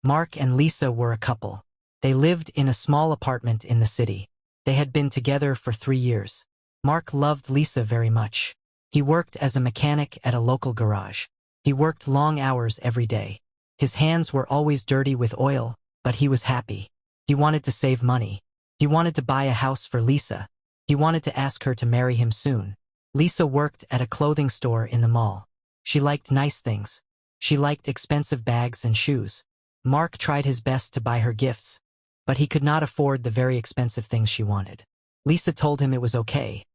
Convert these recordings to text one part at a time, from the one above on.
Mark and Lisa were a couple. They lived in a small apartment in the city. They had been together for 3 years. Mark loved Lisa very much. He worked as a mechanic at a local garage. He worked long hours every day. His hands were always dirty with oil, but he was happy. He wanted to save money. He wanted to buy a house for Lisa. He wanted to ask her to marry him soon. Lisa worked at a clothing store in the mall. She liked nice things. She liked expensive bags and shoes. Mark tried his best to buy her gifts, but he could not afford the very expensive things she wanted. Lisa told him it was okay,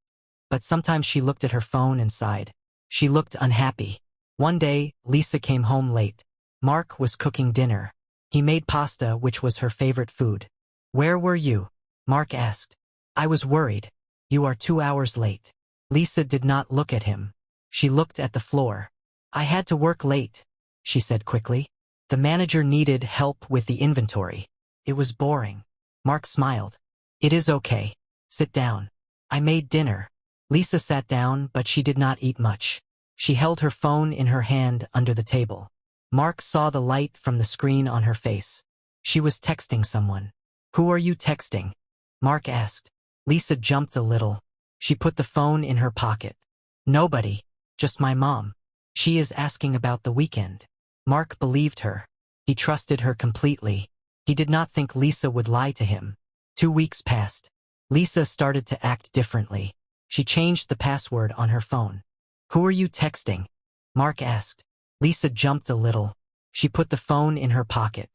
but sometimes she looked at her phone and sighed. She looked unhappy. One day, Lisa came home late. Mark was cooking dinner. He made pasta, which was her favorite food. "Where were you?" Mark asked. "I was worried. You are 2 hours late." Lisa did not look at him. She looked at the floor. "I had to work late," she said quickly. "The manager needed help with the inventory. It was boring." Mark smiled. "It is okay. Sit down. I made dinner." Lisa sat down, but she did not eat much. She held her phone in her hand under the table. Mark saw the light from the screen on her face. She was texting someone. "Who are you texting?" Mark asked. Lisa jumped a little. She put the phone in her pocket. "Nobody. Just my mom. She is asking about the weekend." Mark believed her. He trusted her completely. He did not think Lisa would lie to him. 2 weeks passed. Lisa started to act differently. She changed the password on her phone. "Who are you texting?" Mark asked. Lisa jumped a little. She put the phone in her pocket.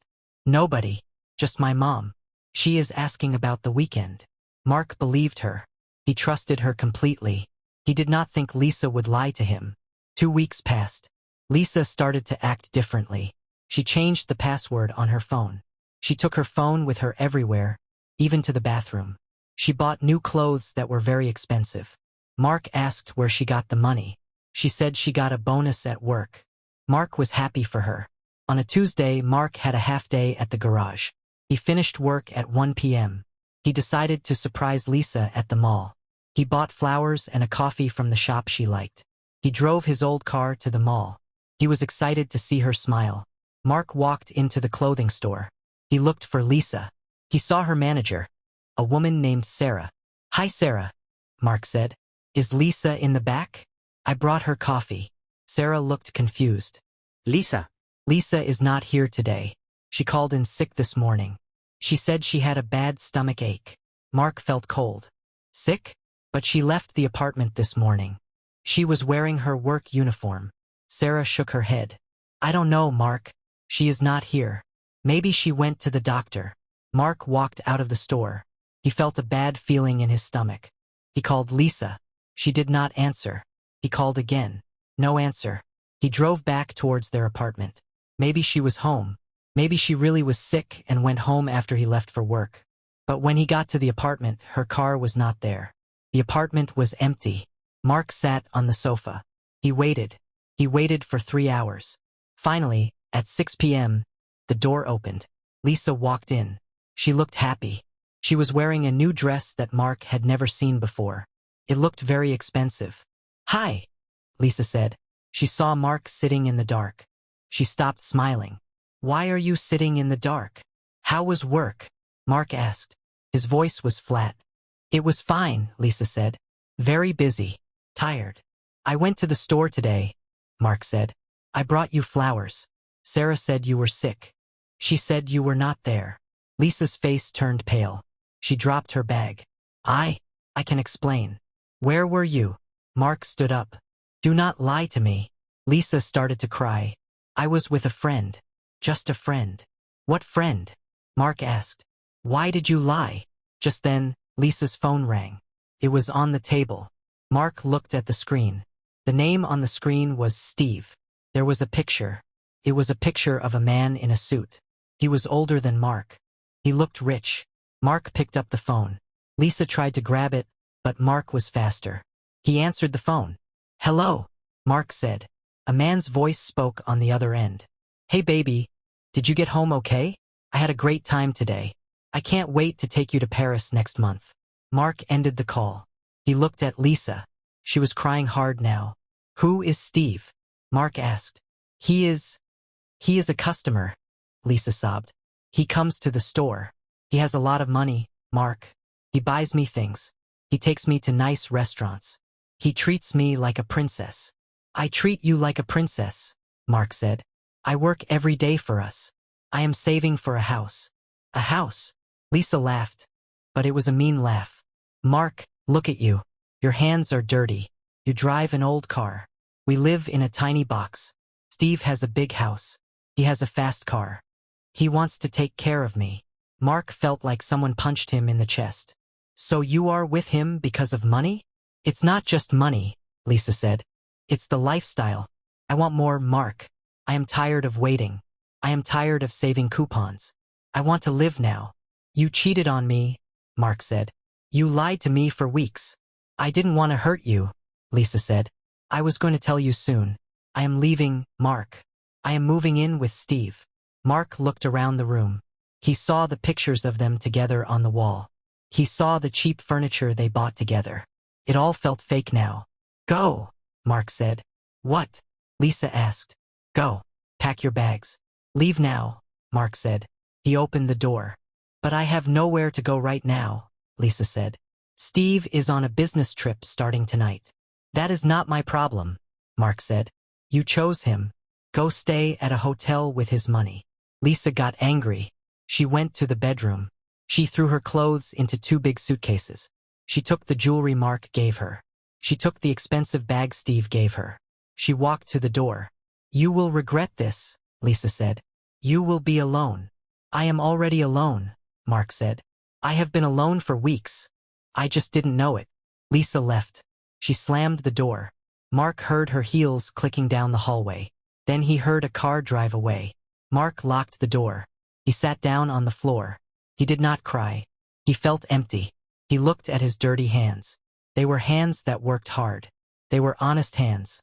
"Nobody. Just my mom. She is asking about the weekend." Mark believed her. He trusted her completely. He did not think Lisa would lie to him. 2 weeks passed. Lisa started to act differently. She changed the password on her phone. She took her phone with her everywhere, even to the bathroom. She bought new clothes that were very expensive. Mark asked where she got the money. She said she got a bonus at work. Mark was happy for her. On a Tuesday, Mark had a half day at the garage. He finished work at 1 p.m. He decided to surprise Lisa at the mall. He bought flowers and a coffee from the shop she liked. He drove his old car to the mall. He was excited to see her smile. Mark walked into the clothing store. He looked for Lisa. He saw her manager, a woman named Sarah. "Hi, Sarah," Mark said. "Is Lisa in the back?" "I brought her coffee." Sarah looked confused. Lisa. "Lisa is not here today. She called in sick this morning. She said she had a bad stomach ache." Mark felt cold. "Sick? But she left the apartment this morning. She was wearing her work uniform." Sarah shook her head. "I don't know, Mark. She is not here. Maybe she went to the doctor." Mark walked out of the store. He felt a bad feeling in his stomach. He called Lisa. She did not answer. He called again. No answer. He drove back towards their apartment. Maybe she was home. Maybe she really was sick and went home after he left for work. But when he got to the apartment, her car was not there. The apartment was empty. Mark sat on the sofa. He waited. He waited for 3 hours. Finally, at 6 p.m., the door opened. Lisa walked in. She looked happy. She was wearing a new dress that Mark had never seen before. It looked very expensive. "Hi," Lisa said. She saw Mark sitting in the dark. She stopped smiling. "Why are you sitting in the dark? How was work?" Mark asked. His voice was flat. "It was fine," Lisa said. "Very busy. Tired. I went to the store today," Mark said. "I brought you flowers. Sarah said you were sick. She said you were not there." Lisa's face turned pale. She dropped her bag. I can explain." "Where were you?" Mark stood up. "Do not lie to me." Lisa started to cry. "I was with a friend. Just a friend." "What friend?" Mark asked. "Why did you lie?" Just then, Lisa's phone rang. It was on the table. Mark looked at the screen. The name on the screen was Steve. There was a picture. It was a picture of a man in a suit. He was older than Mark. He looked rich. Mark picked up the phone. Lisa tried to grab it, but Mark was faster. He answered the phone. "Hello," Mark said. A man's voice spoke on the other end. "Hey baby, did you get home okay? I had a great time today. I can't wait to take you to Paris next month." Mark ended the call. He looked at Lisa. She was crying hard now. "Who is Steve?" Mark asked. He is a customer," Lisa sobbed. He comes to the store. He has a lot of money, Mark. He buys me things. He takes me to nice restaurants. He treats me like a princess. I treat you like a princess, Mark said. I work every day for us. I am saving for a house. A house? Lisa laughed, but it was a mean laugh. Mark, look at you. Your hands are dirty. You drive an old car. We live in a tiny box. Steve has a big house. He has a fast car. He wants to take care of me. Mark felt like someone punched him in the chest. So you are with him because of money? It's not just money, Lisa said. It's the lifestyle. I want more, Mark. I am tired of waiting. I am tired of saving coupons. I want to live now. You cheated on me, Mark said. You lied to me for weeks. I didn't want to hurt you, Lisa said. I was going to tell you soon. I am leaving, Mark. I am moving in with Steve. Mark looked around the room. He saw the pictures of them together on the wall. He saw the cheap furniture they bought together. It all felt fake now. Go, Mark said. What? Lisa asked. Go. Pack your bags. Leave now, Mark said. He opened the door. But I have nowhere to go right now, Lisa said. Steve is on a business trip starting tonight. That is not my problem, Mark said. You chose him. Go stay at a hotel with his money. Lisa got angry. She went to the bedroom. She threw her clothes into 2 big suitcases. She took the jewelry Mark gave her. She took the expensive bag Steve gave her. She walked to the door. You will regret this, Lisa said. You will be alone. I am already alone, Mark said. I have been alone for weeks. I just didn't know it. Lisa left. She slammed the door. Mark heard her heels clicking down the hallway. Then he heard a car drive away. Mark locked the door. He sat down on the floor. He did not cry. He felt empty. He looked at his dirty hands. They were hands that worked hard. They were honest hands.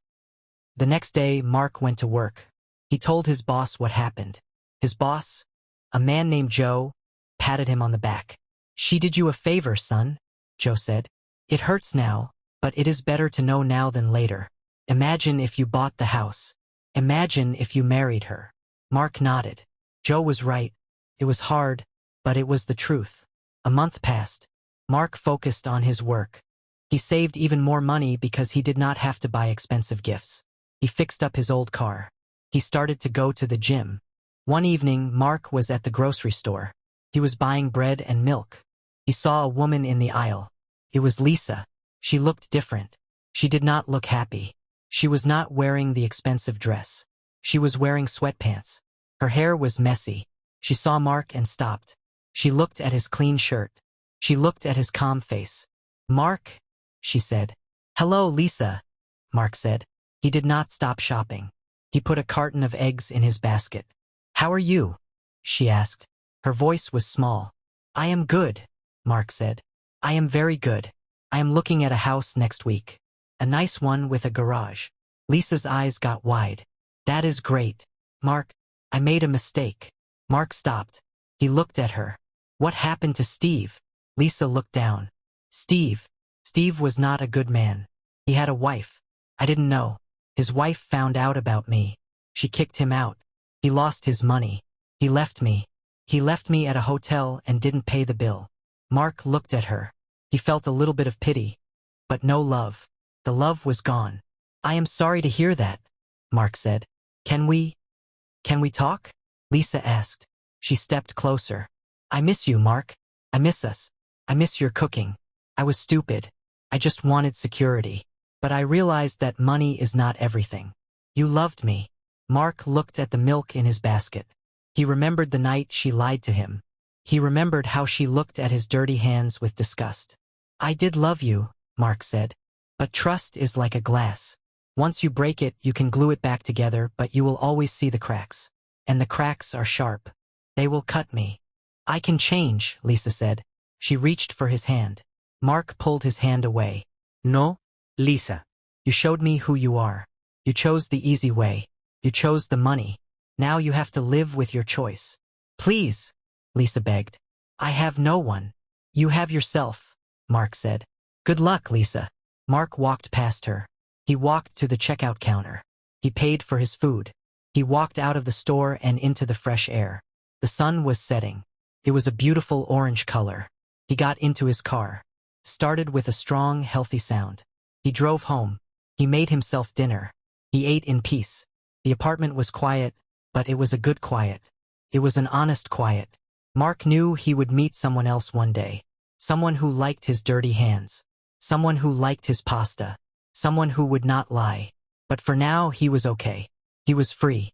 The next day, Mark went to work. He told his boss what happened. His boss, a man named Joe, patted him on the back. She did you a favor, son, Joe said. It hurts now, but it is better to know now than later. Imagine if you bought the house. Imagine if you married her. Mark nodded. Joe was right. It was hard, but it was the truth. A month passed. Mark focused on his work. He saved even more money because he did not have to buy expensive gifts. He fixed up his old car. He started to go to the gym. One evening, Mark was at the grocery store. He was buying bread and milk. He saw a woman in the aisle. It was Lisa. She looked different. She did not look happy. She was not wearing the expensive dress. She was wearing sweatpants. Her hair was messy. She saw Mark and stopped. She looked at his clean shirt. She looked at his calm face. Mark, she said. Hello, Lisa, Mark said. He did not stop shopping. He put a carton of eggs in his basket. How are you? She asked. Her voice was small. I am good, Mark said. I am very good. I am looking at a house next week. A nice one with a garage. Lisa's eyes got wide. That is great. Mark, I made a mistake. Mark stopped. He looked at her. What happened to Steve? Lisa looked down. Steve was not a good man. He had a wife. I didn't know. His wife found out about me. She kicked him out. He lost his money. He left me. He left me at a hotel and didn't pay the bill. Mark looked at her. He felt a little bit of pity, but no love. The love was gone. I am sorry to hear that, Mark said. Can we talk? Lisa asked. She stepped closer. I miss you, Mark. I miss us. I miss your cooking. I was stupid. I just wanted security. But I realized that money is not everything. You loved me. Mark looked at the milk in his basket. He remembered the night she lied to him. He remembered how she looked at his dirty hands with disgust. I did love you, Mark said. But trust is like a glass. Once you break it, you can glue it back together, but you will always see the cracks. And the cracks are sharp. They will cut me. I can change, Lisa said. She reached for his hand. Mark pulled his hand away. No, Lisa. You showed me who you are. You chose the easy way. You chose the money. Now you have to live with your choice. Please, Lisa begged. I have no one. You have yourself, Mark said. Good luck, Lisa. Mark walked past her. He walked to the checkout counter. He paid for his food. He walked out of the store and into the fresh air. The sun was setting. It was a beautiful orange color. He got into his car. Started with a strong, healthy sound. He drove home. He made himself dinner. He ate in peace. The apartment was quiet, but it was a good quiet. It was an honest quiet. Mark knew he would meet someone else one day. Someone who liked his dirty hands. Someone who liked his pasta. Someone who would not lie. But for now, he was okay. He was free.